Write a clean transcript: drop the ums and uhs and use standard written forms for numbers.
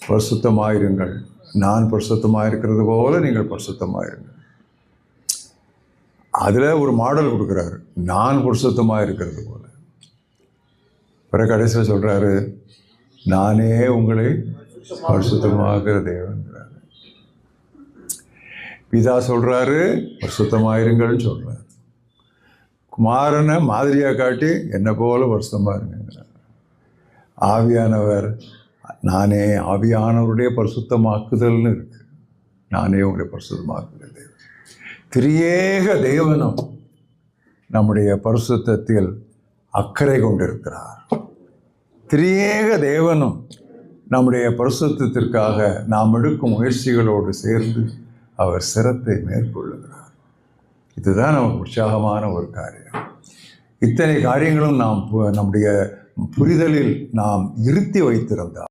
பரிசுத்தமாயிருங்கள், நான் பரிசுத்தமாயிருக்கிறது போல நீங்கள் பரிசுத்தமாயிருங்கள். அதில் ஒரு மாடல் கொடுக்குறாரு, நான் பரிசுத்தமாக இருக்கிறது போல. பிறகு கடைசியில் சொல்கிறாரு, நானே உங்களை பரிசுத்தமாகிற தேவன்கிறாரு. பிதா சொல்கிறாரு பரிசுத்தமாயிருங்கள்னு சொல்கிறார். குமாரனை மாதிரியாக காட்டி என்னை போல பரிசுத்தமாக இருங்கிறார். ஆவியானவர், நானே ஆவியானவருடைய பரிசுத்தமாக்குதல்னு இருக்கு. நானே உங்களை பரிசுத்தமாக்குகிற தேவன். திரியேக தேவனும் நம்முடைய பரிசுத்தத்தில் அக்கறை கொண்டிருக்கிறார். திரியேக தேவனும் நம்முடைய பரிசுத்தத்திற்காக நாம் எடுக்கும் முயற்சிகளோடு சேர்ந்து அவர் சிரத்தை மேற்கொள்ளுகிறார். இதுதான் நமக்கு உற்சாகமான ஒரு காரியம். இத்தனை காரியங்களும் நாம் நம்முடைய புரிதலில் நாம் இருத்தி வைத்திருந்தார்.